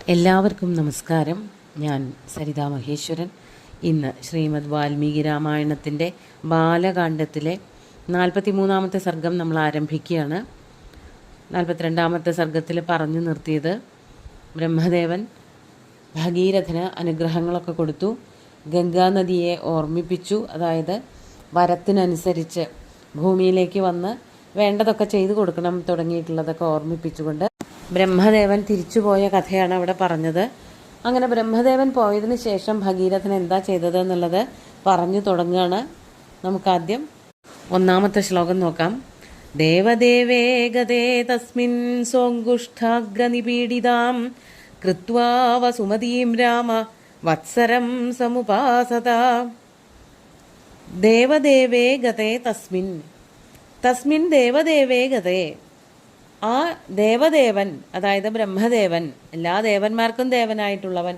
എല്ലാവർക്കും നമസ്കാരം. ഞാൻ സരിതാ മഹേശ്വരൻ. ഇന്ന് ശ്രീമദ് വാൽമീകി രാമായണത്തിൻ്റെ ബാലകാണ്ഡത്തിലെ 43-ാമത്തെ സർഗം നമ്മൾ ആരംഭിക്കുകയാണ്. 42-ാമത്തെ സർഗത്തിൽ പറഞ്ഞു നിർത്തിയത് ബ്രഹ്മദേവൻ ഭഗീരഥന് അനുഗ്രഹങ്ങളൊക്കെ കൊടുത്തു, ഗംഗാനദിയെ ഓർമ്മിപ്പിച്ചു. അതായത് വരത്തിനനുസരിച്ച് ഭൂമിയിലേക്ക് വന്ന് വേണ്ടതൊക്കെ ചെയ്തു കൊടുക്കണം തുടങ്ങിയിട്ടുള്ളതൊക്കെ ഓർമ്മിപ്പിച്ചുകൊണ്ട് ബ്രഹ്മദേവൻ തിരിച്ചുപോയ കഥയാണ് അവിടെ പറഞ്ഞത്. അങ്ങനെ ബ്രഹ്മദേവൻ പോയതിനു ശേഷം ഭഗീരഥൻ എന്താ ചെയ്തത് എന്നുള്ളത് പറഞ്ഞു തുടങ്ങുകയാണ്. നമുക്കാദ്യം 1-ാമത്തെ ശ്ലോകം നോക്കാം. ദേവദേവേ ഗതേ തസ്മിൻ സോങ്കുഷ്ഠാഗ്രനിപീഡിതാം കൃത്വാ വസുമതീം രാമ വത്സരം സമുപാസത. ദേവദേവേ ഗതേ തസ്മിൻ തസ്മിൻ ദേവദേവേ ഗതേ. ആ ദേവദേവൻ, അതായത് ബ്രഹ്മദേവൻ, എല്ലാ ദേവന്മാർക്കും ദേവനായിട്ടുള്ളവൻ,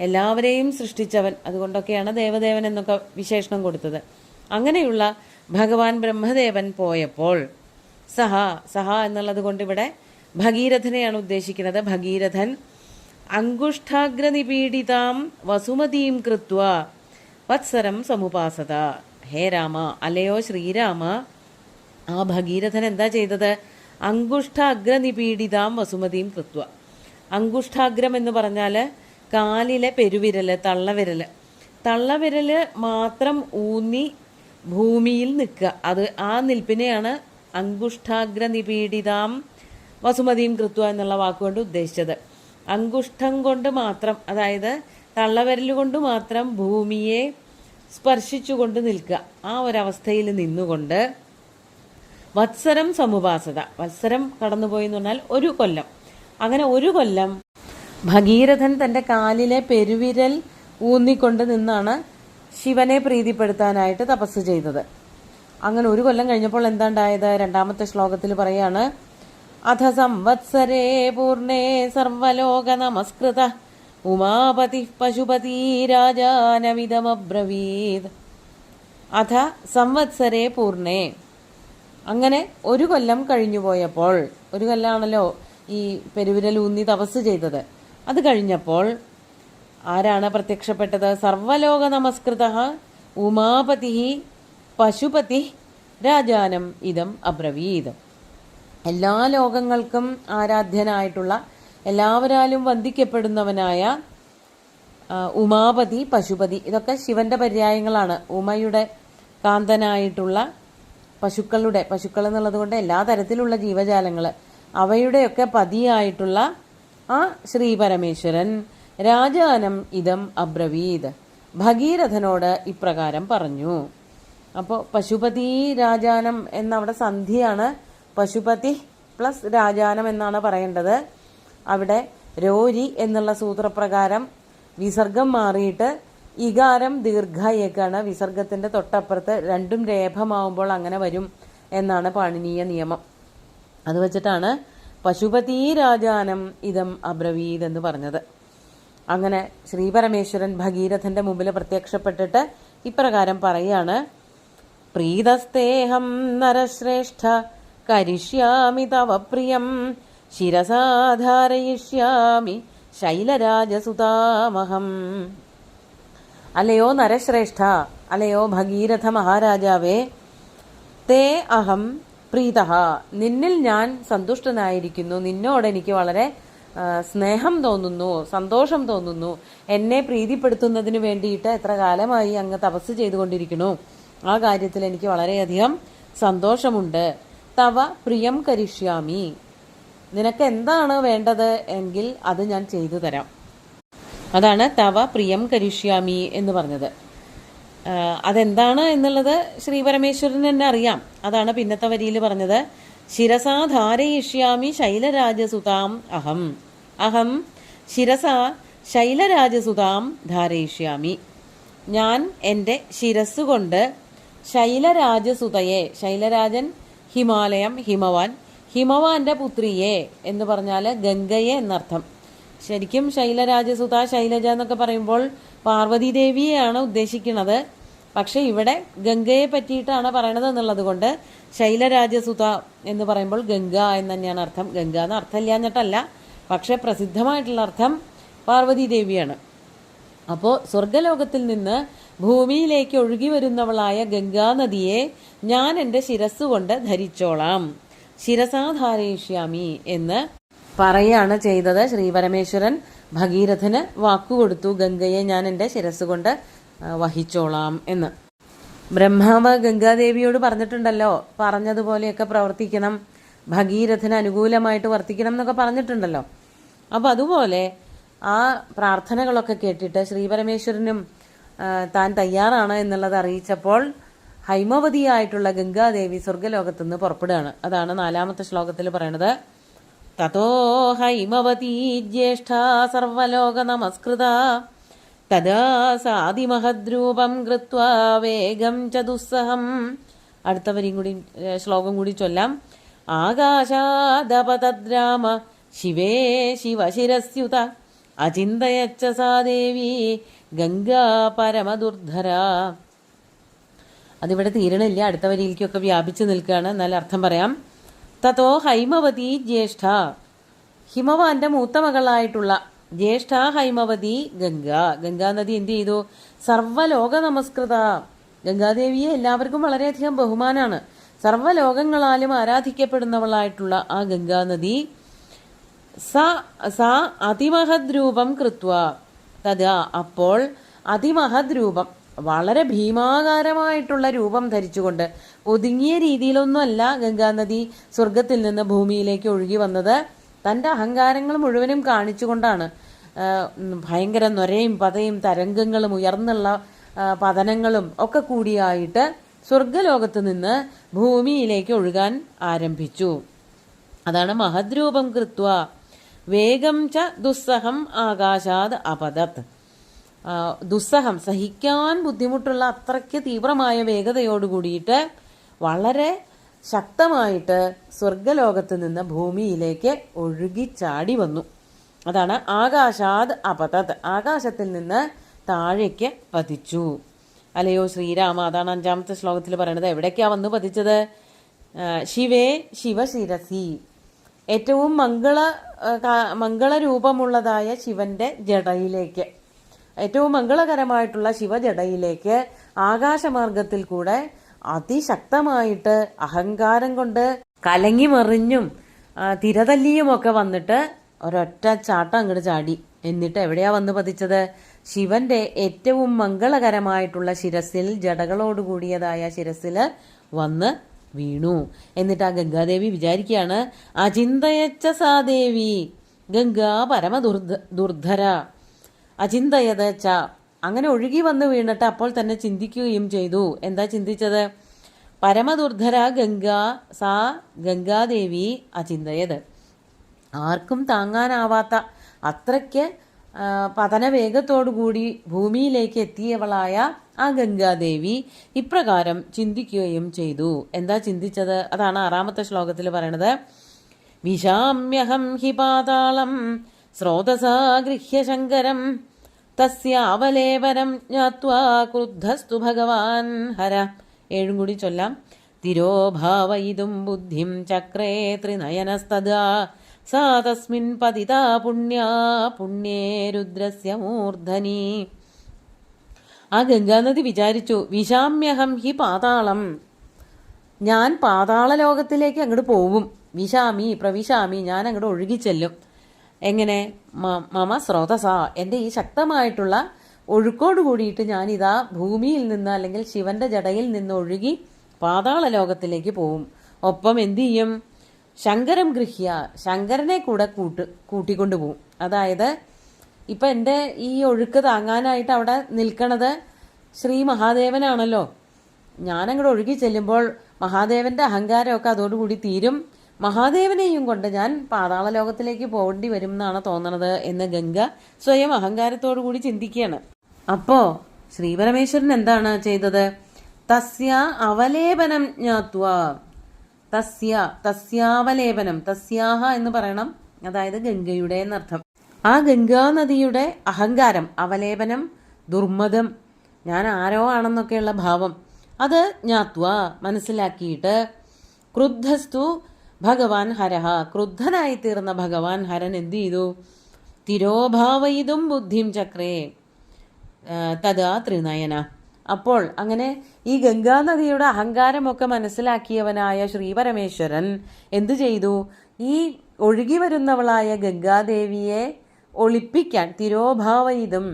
എല്ലാവരെയും സൃഷ്ടിച്ചവൻ, അതുകൊണ്ടൊക്കെയാണ് ദേവദേവൻ എന്നൊക്കെ വിശേഷണം കൊടുത്തത്. അങ്ങനെയുള്ള ഭഗവാൻ ബ്രഹ്മദേവൻ പോയപ്പോൾ സഹ എന്നുള്ളത് കൊണ്ട് ഇവിടെ ഭഗീരഥനെയാണ് ഉദ്ദേശിക്കുന്നത്. ഭഗീരഥൻ അങ്കുഷ്ഠാഗ്രനിപീഡിതാം വസുമതീം കൃത്വ വത്സരം സമുപാസത. ഹേ രാമ, അല്ലയോ ശ്രീരാമ, ആ ഭഗീരഥൻ എന്താ ചെയ്തത്? അങ്കുഷ്ഠാഗ്രനിപീഡിതാം വസുമതീം കൃത്വ. അങ്കുഷ്ഠാഗ്രം എന്ന് പറഞ്ഞാൽ കാലിലെ പെരുവിരല്, തള്ളവിരല് മാത്രം ഊന്നി ഭൂമിയിൽ നിൽക്കുക. ആ നിൽപ്പിനെയാണ് അങ്കുഷ്ഠാഗ്രനിപീഡിതാം വസുമതീം കൃത്വ എന്നുള്ള വാക്കുകൊണ്ട് ഉദ്ദേശിച്ചത്. അങ്കുഷ്ഠം കൊണ്ട് മാത്രം, അതായത് തള്ളവിരലുകൊണ്ട് മാത്രം ഭൂമിയെ സ്പർശിച്ചുകൊണ്ട് നിൽക്കുക. ആ ഒരവസ്ഥയിൽ നിന്നുകൊണ്ട് വത്സരം സമുപാസത. വത്സരം കടന്നുപോയി എന്ന് പറഞ്ഞാൽ 1 കൊല്ലം. അങ്ങനെ 1 കൊല്ലം ഭഗീരഥൻ തൻ്റെ കാലിലെ പെരുവിരൽ ഊന്നിക്കൊണ്ട് നിന്നാണ് ശിവനെ പ്രീതിപ്പെടുത്താനായിട്ട് തപസ് ചെയ്തത്. അങ്ങനെ 1 കൊല്ലം കഴിഞ്ഞപ്പോൾ എന്താണ്ടായത്? 2-ാമത്തെ ശ്ലോകത്തിൽ പറയാണ്, അധ സംവത്സരേ പൂർണേ സർവലോക നമസ്കൃത ഉമാപതി പശുപതി രാജാനമിതമബ്രവീത്. അധ സംവത്സരേ പൂർണേ. അങ്ങനെ 1 കൊല്ലം കഴിഞ്ഞുപോയപ്പോൾ, 1 കൊല്ലമാണല്ലോ ഈ പെരുവിരൽ ഊന്നി തപസ് ചെയ്തത്. അത് കഴിഞ്ഞപ്പോൾ ആരാണ് പ്രത്യക്ഷപ്പെട്ടത്? സർവലോക നമസ്കൃത ഉമാപതി പശുപതി രാജാനം ഇതം അബ്രവീത്. എല്ലാ ലോകങ്ങൾക്കും ആരാധ്യനായിട്ടുള്ള, എല്ലാവരാലും വന്ദിക്കപ്പെടുന്നവനായ ഉമാപതി, പശുപതി, ഇതൊക്കെ ശിവന്റെ പര്യായങ്ങളാണ്. ഉമയുടെ കാന്തനായിട്ടുള്ള പശുക്കൾ എന്നുള്ളത് കൊണ്ട് എല്ലാ തരത്തിലുള്ള ജീവജാലങ്ങൾ, അവയുടെയൊക്കെ പതിയായിട്ടുള്ള ആ ശ്രീ പരമേശ്വരൻ രാജാനം ഇതം അബ്രവീത്, ഭഗീരഥനോട് ഇപ്രകാരം പറഞ്ഞു. അപ്പോൾ പശുപതി രാജാനം എന്നവിടെ സന്ധിയാണ്. പശുപതി പ്ലസ് രാജാനം എന്നാണ് പറയേണ്ടത്. അവിടെ രോരി എന്നുള്ള സൂത്രപ്രകാരം വിസർഗം മാറിയിട്ട് ഇകാരം ദീർഘയേക്കാണ്. വിസർഗത്തിന്റെ തൊട്ടപ്പുറത്ത് രണ്ടും രേഖമാവുമ്പോൾ അങ്ങനെ വരും എന്നാണ് പാണിനീയ നിയമം. അത് വെച്ചിട്ടാണ് പശുപതി രാജാനം ഇതം അബ്രവീത് എന്ന് പറഞ്ഞത്. അങ്ങനെ ശ്രീപരമേശ്വരൻ ഭഗീരഥന്റെ മുമ്പിൽ പ്രത്യക്ഷപ്പെട്ടിട്ട് ഇപ്രകാരം പറയാണ്, പ്രീതസ്തേഹം നരശ്രേഷ്ഠ കരിഷ്യാമി തവ പ്രിയം ശിരസാധാരയിഷ്യാമി ശൈലരാജസുതാമഹം. അല്ലയോ നരശ്രേഷ്ഠ, അല്ലയോ ഭഗീരഥ മഹാരാജാവേ, തേ അഹം പ്രീതഃ, നിന്നിൽ ഞാൻ സന്തുഷ്ടനായിരിക്കുന്നു. നിന്നോട് എനിക്ക് വളരെ സ്നേഹം തോന്നുന്നു, സന്തോഷം തോന്നുന്നു. എന്നെ പ്രീതിപ്പെടുത്തുന്നതിന് വേണ്ടിയിട്ട് എത്ര കാലമായി അങ്ങ് തപസ് ചെയ്തുകൊണ്ടിരിക്കുന്നു. ആ കാര്യത്തിൽ എനിക്ക് വളരെയധികം സന്തോഷമുണ്ട്. തവ പ്രിയം കരിഷ്യാമി, നിനക്ക് എന്താണ് വേണ്ടത് എങ്കിൽ അത് ഞാൻ ചെയ്തു തരാം. അതാണ് തവ പ്രിയം കരിഷ്യാമി എന്ന് പറഞ്ഞത്. അതെന്താണ് എന്നുള്ളത് ശ്രീ പരമേശ്വരൻ തന്നെ അറിയാം. അതാണ് പിന്നത്തെ വരിയിൽ പറഞ്ഞത്, ശിരസാ ധാരയിഷ്യാമി ശൈലരാജസുതാം അഹം. അഹം ശിരസാ ശൈലരാജസുതാം ധാരയിഷ്യാമി. ഞാൻ എൻ്റെ ശിരസ്സുകൊണ്ട് ശൈലരാജസുതയെ, ശൈലരാജൻ ഹിമാലയം, ഹിമവാന്റെ പുത്രിയെ എന്ന് പറഞ്ഞാൽ ഗംഗയെ എന്നർത്ഥം. ശരിക്കും ശൈലരാജസുത, ശൈലജ എന്നൊക്കെ പറയുമ്പോൾ പാർവതീദേവിയെയാണ് ഉദ്ദേശിക്കുന്നത്. പക്ഷെ ഇവിടെ ഗംഗയെ പറ്റിയിട്ടാണ് പറയണത് എന്നുള്ളത് കൊണ്ട് ശൈലരാജസുത എന്ന് പറയുമ്പോൾ ഗംഗ എന്ന് തന്നെയാണ് അർത്ഥം. ഗംഗ എന്ന് അർത്ഥമില്ലാഞ്ഞിട്ടല്ല, പക്ഷെ പ്രസിദ്ധമായിട്ടുള്ള അർത്ഥം പാർവതി ദേവിയാണ്. അപ്പോൾ സ്വർഗലോകത്തിൽ നിന്ന് ഭൂമിയിലേക്ക് ഒഴുകി വരുന്നവളായ ഗംഗാനദിയെ ഞാൻ എൻ്റെ ശിരസ്സുകൊണ്ട് ധരിച്ചോളാം, ശിരസാധാരയിഷ്യാമി എന്ന് പറയാണ് ചെയ്തത്. ശ്രീപരമേശ്വരൻ ഭഗീരഥന് വാക്കുകൊടുത്തു, ഗംഗയെ ഞാൻ എൻ്റെ ശിരസ്സുകൊണ്ട് വഹിച്ചോളാം എന്ന്. ബ്രഹ്മാവ് ഗംഗാദേവിയോട് പറഞ്ഞിട്ടുണ്ടല്ലോ, പറഞ്ഞതുപോലെയൊക്കെ പ്രവർത്തിക്കണം, ഭഗീരഥന് അനുകൂലമായിട്ട് വർത്തിക്കണം എന്നൊക്കെ പറഞ്ഞിട്ടുണ്ടല്ലോ. അപ്പം അതുപോലെ ആ പ്രാർത്ഥനകളൊക്കെ കേട്ടിട്ട് ശ്രീപരമേശ്വരനും താൻ തയ്യാറാണ് എന്നുള്ളത് അറിയിച്ചപ്പോൾ ഹൈമവതിയായിട്ടുള്ള ഗംഗാദേവി സ്വർഗലോകത്തു നിന്ന് പുറപ്പെടുകയാണ്. അതാണ് 4ാമത്തെ ശ്ലോകത്തിൽ പറയണത്. തതോ ഹൈമവതി ജ്യേഷ്ഠ സർവലോക നമസ്കൃത തദാ സാദിമഹദ്രൂപം കൃത്വാ വേഗം ച ദുസ്സഹം. അടുത്ത വരിയും കൂടി ശ്ലോകം കൂടി ചൊല്ലാം. ആകാശാദപതദ്രാമ ശിവേ ശിവശിരസ്യുത അചിന്തയച്ച സാ ദേവി ഗംഗാ പരമദുർധര. അതിവിടെ തീരണില്ല, അടുത്ത വരിയിലേക്കൊക്കെ വ്യാപിച്ചു നിൽക്കുകയാണ്. എന്നാൽ അർത്ഥം പറയാം. തതോ ഹൈമവതി ജ്യേഷ്ഠ, ഹിമവാന്റെ മൂത്ത മകളായിട്ടുള്ള ജ്യേഷ്ഠ ഹൈമവതി ഗംഗ, ഗംഗാനദി എന്ത് ചെയ്തു? സർവ്വലോക നമസ്കൃത, ഗംഗാദേവിയെ എല്ലാവർക്കും വളരെയധികം ബഹുമാനാണ്. സർവ്വലോകങ്ങളാലും ആരാധിക്കപ്പെടുന്നവളായിട്ടുള്ള ആ ഗംഗാനദി സ അതിമഹദ് രൂപം കൃത്വ തഥാ, അപ്പോൾ അതിമഹദ് രൂപം, വളരെ ഭീമാകാരമായിട്ടുള്ള രൂപം ധരിച്ചുകൊണ്ട്, ഒതുങ്ങിയ രീതിയിലൊന്നുമല്ല ഗംഗാനദി സ്വർഗത്തിൽ നിന്ന് ഭൂമിയിലേക്ക് ഒഴുകി വന്നത്. തൻ്റെ അഹങ്കാരങ്ങൾ മുഴുവനും കാണിച്ചുകൊണ്ടാണ്. ഭയങ്കര നൊരയും പതയും തരംഗങ്ങളും ഉയർന്നുള്ള പതനങ്ങളും ഒക്കെ കൂടിയായിട്ട് സ്വർഗലോകത്ത് നിന്ന് ഭൂമിയിലേക്ക് ഒഴുകാൻ ആരംഭിച്ചു. അതാണ് മഹദ്രൂപം കൃത്വ വേഗം ച ദുസ്സഹം ആകാശാത് അപതത്. ദുസ്സഹം, സഹിക്കാൻ ബുദ്ധിമുട്ടുള്ള അത്രയ്ക്ക് തീവ്രമായ വേഗതയോട് കൂടിയിട്ട് വളരെ ശക്തമായിട്ട് സ്വർഗലോകത്ത് നിന്ന് ഭൂമിയിലേക്ക് ഒഴുകിച്ചാടി വന്നു. അതാണ് ആകാശാത് അപതത്, ആകാശത്തിൽ നിന്ന് താഴേക്ക് പതിച്ചു. അല്ലയോ ശ്രീരാമ, അതാണ് 5ാമത്തെ ശ്ലോകത്തിൽ പറയണത്. എവിടേക്കാ വന്ന് പതിച്ചത്? ശിവേ ശിവശിരസി, ഏറ്റവും മംഗളരൂപമുള്ളതായ ശിവന്റെ ജടയിലേക്ക്, ഏറ്റവും മംഗളകരമായിട്ടുള്ള ശിവജടയിലേക്ക് ആകാശമാർഗത്തിൽ കൂടെ അതിശക്തമായിട്ട് അഹങ്കാരം കൊണ്ട് കലങ്ങി മറിഞ്ഞും തിരതല്ലിയുമൊക്കെ വന്നിട്ട് ഒരൊറ്റ ചാട്ടം അങ്ങോട്ട് ചാടി. എന്നിട്ട് എവിടെയാ വന്ന് പതിച്ചത്? ശിവന്റെ ഏറ്റവും മംഗളകരമായിട്ടുള്ള ശിരസിൽ, ജടകളോടുകൂടിയതായ ശിരസിൽ വന്ന് വീണു. എന്നിട്ട് ആ ഗംഗാദേവി വിചാരിക്കുകയാണ്, അചിന്തയച്ച സാ ദേവി ഗംഗാ പരമദുർധര. അചിന്തയത് ച, അങ്ങനെ ഒഴുകി വന്ന് വീണിട്ട് അപ്പോൾ തന്നെ ചിന്തിക്കുകയും ചെയ്തു. എന്താ ചിന്തിച്ചത്? പരമദുർധര ഗംഗാ സാ ഗംഗാദേവി അചിന്തയത്, ആർക്കും താങ്ങാനാവാത്ത അത്രയ്ക്ക് പതനവേഗത്തോടുകൂടി ഭൂമിയിലേക്ക് എത്തിയവളായ ആ ഗംഗാദേവി ഇപ്രകാരം ചിന്തിക്കുകയും ചെയ്തു. എന്താ ചിന്തിച്ചത്? അതാണ് 6ാമത്തെ ശ്ലോകത്തിൽ പറയണത്. വിശാമ്യഹം ഹി പാതാളം സ്രോതസാ ഗൃഹ്യ ശങ്കരം തസ്യാവലേപനം ജ്ഞാത്വാ ക്രുദ്ധസ്തു ഭഗവാൻ ഹര. 7 കൂടി ചൊല്ലാം. തിരോഭാവയിതും ബുദ്ധിം ചക്രേ ത്രിനയനസ്തദാ സാ തസ്മിൻ പതിതാ പുണ്യാ പുണ്യേ രുദ്രസ്യ മൂർധനി. ആ ഗംഗാനദി വിചാരിച്ചു, വിശാമ്യഹം ഹി പാതാളം, ഞാൻ പാതാള ലോകത്തിലേക്ക് അങ്ങോട്ട് പോവും. വിശാമി പ്രവിശാമി, ഞാൻ അങ്ങോട്ട് ഒഴുകിച്ചെല്ലും. എങ്ങനെ? മമ സ്രോതസ, എൻ്റെ ഈ ശക്തമായിട്ടുള്ള ഒഴുക്കോട് കൂടിയിട്ട് ഞാനിതാ ഭൂമിയിൽ നിന്ന് അല്ലെങ്കിൽ ശിവന്റെ ജടയിൽ നിന്ന് ഒഴുകി പാതാള ലോകത്തിലേക്ക് പോവും. ഒപ്പം എന്തു ചെയ്യും? ശങ്കരം ഗൃഹ്യ, ശങ്കരനെ കൂടെ കൂട്ടിക്കൊണ്ടു പോവും. അതായത് ഇപ്പം എൻ്റെ ഈ ഒഴുക്ക് താങ്ങാനായിട്ട് അവിടെ നിൽക്കണത് ശ്രീ മഹാദേവനാണല്ലോ. ഞാനങ്ങോട്ട് ഒഴുകി ചെല്ലുമ്പോൾ മഹാദേവന്റെ അഹങ്കാരമൊക്കെ അതോടുകൂടി തീരും. മഹാദേവനെയും കൊണ്ട് ഞാൻ പാതാള ലോകത്തിലേക്ക് പോകേണ്ടി വരും എന്നാണ് തോന്നണത് എന്ന് ഗംഗ സ്വയം അഹങ്കാരത്തോടു കൂടി ചിന്തിക്കുകയാണ്. അപ്പോ ശ്രീപരമേശ്വരൻ എന്താണ് ചെയ്തത്? തസ്യ അവലേപനം ജ്ഞാത്വ, തസ്യാവലേപനം, തസ്യാഹ എന്ന് പറയണം, അതായത് ഗംഗയുടെ എന്നർത്ഥം. ആ ഗംഗാനദിയുടെ അഹങ്കാരം, അവലേപനം, ദുർമതം, ഞാൻ ആരോ ആണെന്നൊക്കെയുള്ള ഭാവം, അത് ജ്ഞാത്വ മനസ്സിലാക്കിയിട്ട് ക്രുദ്ധസ്തു ഭഗവാൻ ഹരഹ, ക്രുദ്ധനായി തീർന്ന ഭഗവാൻ ഹരൻ എന്ത് ചെയ്തു? തിരോഭാവയിതും ബുദ്ധിം ചക്രേ തഥാ ത്രിനയന. അപ്പോൾ അങ്ങനെ ഈ ഗംഗാനദിയുടെ അഹങ്കാരമൊക്കെ മനസ്സിലാക്കിയവനായ ശ്രീപരമേശ്വരൻ എന്തു ചെയ്തു? ഈ ഒഴുകി വരുന്നവളായ ഗംഗാദേവിയെ ഒളിപ്പിക്കാൻ, തിരോഭാവയിതും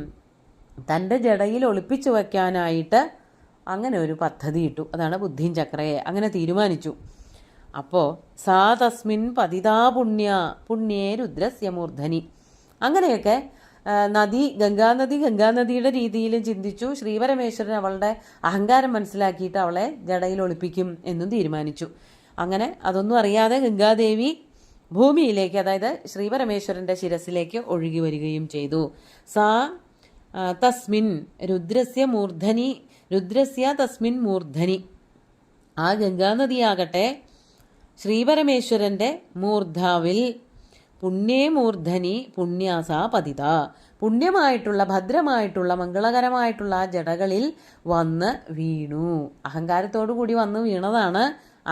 തൻ്റെ ജടയിൽ ഒളിപ്പിച്ചു വയ്ക്കാനായിട്ട് അങ്ങനെ ഒരു പദ്ധതി ഇട്ടു. അതാണ് ബുദ്ധിം ചക്രയെ അങ്ങനെ തീരുമാനിച്ചു. അപ്പോൾ സാ തസ്മിൻ പതിതാ പുണ്യേ രുദ്രസ്യ മൂർധനി. അങ്ങനെയൊക്കെ ഗംഗാനദിയുടെ രീതിയിലും ചിന്തിച്ചു. ശ്രീപരമേശ്വരൻ അവളുടെ അഹങ്കാരം മനസ്സിലാക്കിയിട്ട് അവളെ ജടയിൽ ഒളിപ്പിക്കും എന്നും തീരുമാനിച്ചു. അങ്ങനെ അതൊന്നും അറിയാതെ ഗംഗാദേവി ഭൂമിയിലേക്ക്, അതായത് ശ്രീപരമേശ്വരൻ്റെ ശിരസിലേക്ക് ഒഴുകി വരികയും ചെയ്തു. സാ തസ്മിൻ രുദ്രസ്യ തസ്മിൻ മൂർധനി. ആ ഗംഗാനദിയാകട്ടെ ശ്രീപരമേശ്വരൻ്റെ മൂർധാവിൽ, പുണ്യേ മൂർധനി പുണ്യാസ പതിത, പുണ്യമായിട്ടുള്ള ഭദ്രമായിട്ടുള്ള മംഗളകരമായിട്ടുള്ള ആ ജടകളിൽ വന്ന് വീണു. അഹങ്കാരത്തോടു കൂടി വന്ന് വീണതാണ്.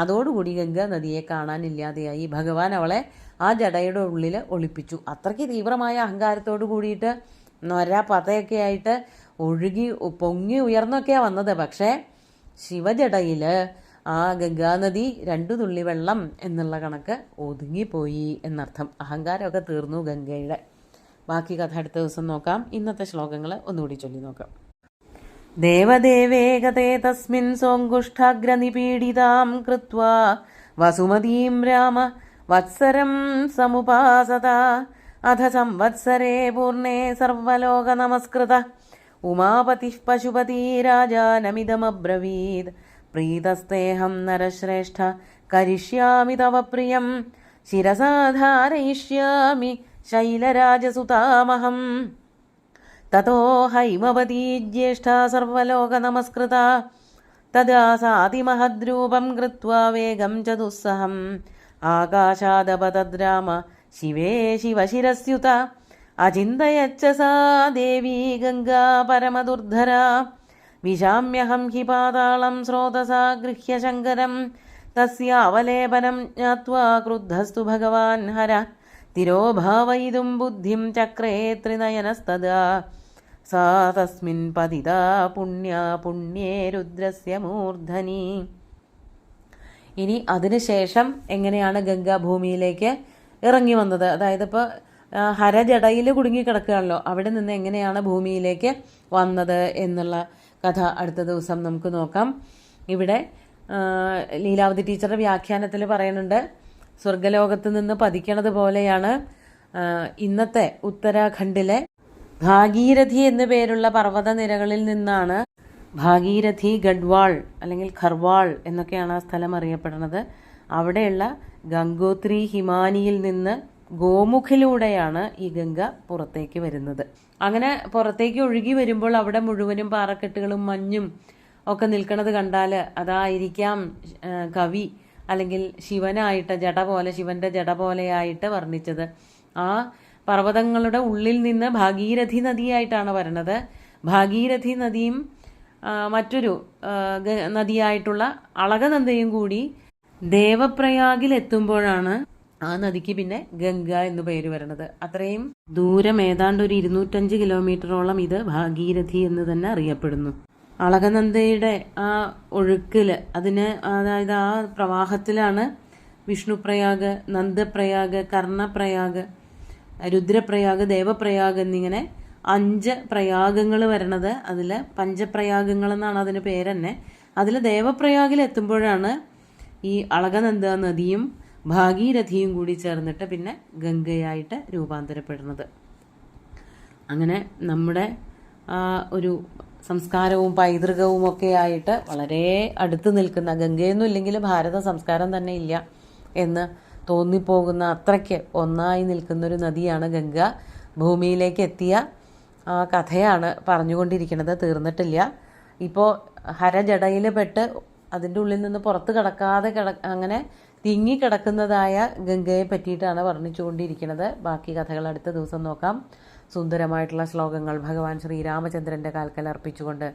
അതോടുകൂടി ഗംഗാ നദിയെ കാണാനില്ലാതെയായി. ഭഗവാൻ അവളെ ആ ജടയുടെ ഉള്ളിൽ ഒളിപ്പിച്ചു. അത്രയ്ക്ക് തീവ്രമായ അഹങ്കാരത്തോടു കൂടിയിട്ട് പതയൊക്കെ ആയിട്ട് ഒഴുകി പൊങ്ങി ഉയർന്നൊക്കെയാണ് വന്നത്. പക്ഷേ ശിവജടയിൽ ആ ഗംഗാനദി 2 തുള്ളി വെള്ളം എന്നുള്ള കണക്ക് ഒതുങ്ങിപ്പോയി എന്നർത്ഥം. അഹങ്കാരമൊക്കെ തീർന്നു ഗംഗയുടെ. ബാക്കി കഥ അടുത്ത ദിവസം നോക്കാം. ഇന്നത്തെ ശ്ലോകങ്ങൾ ഒന്നുകൂടി ചൊല്ലി നോക്കാം. ദേവദേവേകതേ തസ്മിൻ സോങ്കുഷ്ഠാഗ്രനിപീഡിതാം കൃത്വാ വസുമതീം രാമ വത്സരം സമുപാസത. അധ സംവത്സരേ പൂർണേ സർവലോക നമസ്കൃത. ഉമാപതിഃ പശുപതി രാജാനമിദമബ്രവീത്. പ്രീതസ്തേഹം നരശ്രേഷ്ഠ കരിഷ്യാമി തവ പ്രിയം. ശിരസാ ധാരയിഷ്യാമി ശൈലരാജസുതാമഹം. തതോ ഹൈമവതീ ജ്യേഷ്ഠാ സർവലോക നമസ്കൃത. തദാ സാതിമഹദ്രൂപം കൃത്വാ വേഗം ച ദുസ്സഹം. ആകാശാദപതദ്രാമ ശിവേ ശിവശിരസ്യുത. അചിന്തയച്ച സാ ദേവീ ഗംഗാ പരമദുർധരാ. വിശാമ്യഹം ഹി പാതാളം സ്രോതസാ ഗൃഹ്യ ശങ്കരം. തസ്യാവലേപനം ജ്ഞാത്വാ ക്രുദ്ധസ്തു ഭഗവാൻ ഹര. തിരോഭാവയിതും ബുദ്ധിം ചക്രേ ത്രിനയനസ്തദാ. സാ തസ്മിൻ പതിതാ പുണ്യേ രുദ്രസ്യ മൂർധനി. ഇനി അതിനുശേഷം എങ്ങനെയാണ് ഗംഗ ഭൂമിയിലേക്ക് ഇറങ്ങി വന്നത്? അതായത് ഇപ്പോൾ ഹരജടയിൽ കുടുങ്ങിക്കിടക്കുകയാണല്ലോ, അവിടെ നിന്ന് എങ്ങനെയാണ് ഭൂമിയിലേക്ക് വന്നത് എന്നുള്ള കഥ അടുത്ത ദിവസം നമുക്ക് നോക്കാം. ഇവിടെ ലീലാവതി ടീച്ചറുടെ വ്യാഖ്യാനത്തിൽ പറയുന്നുണ്ട്, സ്വർഗലോകത്ത് നിന്ന് പതിക്കണത് പോലെയാണ് ഇന്നത്തെ ഉത്തരാഖണ്ഡിലെ ഭാഗീരഥി എന്നു പേരുള്ള പർവ്വത നിരകളിൽ നിന്നാണ് ഭാഗീരഥി ഗഡ്വാൾ അല്ലെങ്കിൽ ഖർവാൾ എന്നൊക്കെയാണ് ആ സ്ഥലം അറിയപ്പെടുന്നത്. അവിടെയുള്ള ഗംഗോത്രി ഹിമാനിയിൽ നിന്ന് ഗോമുഖിലൂടെയാണ് ഈ ഗംഗ പുറത്തേക്ക് വരുന്നത്. അങ്ങനെ പുറത്തേക്ക് ഒഴുകി വരുമ്പോൾ അവിടെ മുഴുവനും പാറക്കെട്ടുകളും മഞ്ഞും ഒക്കെ നിൽക്കുന്നത് കണ്ടാൽ അതായിരിക്കാം കവി അല്ലെങ്കിൽ ശിവനായിട്ട് ശിവന്റെ ജട പോലെയായിട്ട് വർണ്ണിച്ചത്. ആ പർവ്വതങ്ങളുടെ ഉള്ളിൽ നിന്ന് ഭാഗീരഥി നദിയായിട്ടാണ് വരുന്നത്. ഭാഗീരഥി നദിയും മറ്റൊരു നദിയായിട്ടുള്ള അളകനന്ദയും കൂടി ദേവപ്രയാഗിൽ എത്തുമ്പോഴാണ് ആ നദിക്ക് പിന്നെ ഗംഗ എന്ന് പേര് വരുന്നത്. അത്രയും ദൂരം, ഏതാണ്ട് ഒരു 205 കിലോമീറ്ററോളം ഇത് ഭാഗീരഥി എന്ന് തന്നെ അറിയപ്പെടുന്നു. അളകനന്ദയുടെ ആ ഒഴുക്കില് അതായത് ആ പ്രവാഹത്തിലാണ് വിഷ്ണുപ്രയാഗ്, നന്ദപ്രയാഗ്, കർണപ്രയാഗ്, രുദ്രപ്രയാഗ്, ദേവപ്രയാഗ് എന്നിങ്ങനെ 5 പ്രയാഗങ്ങൾ വരണത്. അതിൽ പഞ്ചപ്രയാഗങ്ങൾ എന്നാണ് അതിന് പേര് തന്നെ. അതിൽ ദേവപ്രയാഗിൽ എത്തുമ്പോഴാണ് ഈ അളകനന്ദ നദിയും ഭാഗീരഥിയും കൂടി ചേർന്നിട്ട് പിന്നെ ഗംഗയായിട്ട് രൂപാന്തരപ്പെടുന്നത്. അങ്ങനെ നമ്മുടെ ഒരു സംസ്കാരവും പൈതൃകവും ഒക്കെ ആയിട്ട് വളരെ അടുത്ത് നിൽക്കുന്ന, ഗംഗയൊന്നും ഇല്ലെങ്കിൽ ഭാരത സംസ്കാരം തന്നെ ഇല്ല എന്ന് തോന്നിപ്പോകുന്ന അത്രയ്ക്ക് ഒന്നായി നിൽക്കുന്നൊരു നദിയാണ് ഗംഗ. ഭൂമിയിലേക്ക് എത്തിയ ആ കഥയാണ് പറഞ്ഞുകൊണ്ടിരിക്കുന്നത്, തീർന്നിട്ടില്ല. ഇപ്പോൾ ഹരജടയിൽ പെട്ട് അതിൻ്റെ ഉള്ളിൽ നിന്ന് പുറത്ത് കടക്കാതെ അങ്ങനെ തിങ്ങിക്കിടക്കുന്നതായ ഗംഗയെ പറ്റിയിട്ടാണ് വർണ്ണിച്ചുകൊണ്ടിരിക്കുന്നത്. ബാക്കി കഥകൾ അടുത്ത ദിവസം നോക്കാം. സുന്ദരമായിട്ടുള്ള ശ്ലോകങ്ങൾ ഭഗവാൻ ശ്രീരാമചന്ദ്രൻ്റെ കാൽക്കൽ അർപ്പിച്ചുകൊണ്ട്,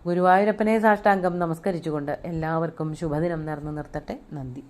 ഗുരുവായൂരപ്പനെ സാഷ്ടാംഗം നമസ്കരിച്ചുകൊണ്ട് എല്ലാവർക്കും ശുഭദിനം നേർന്നു നിർത്തട്ടെ. നന്ദി.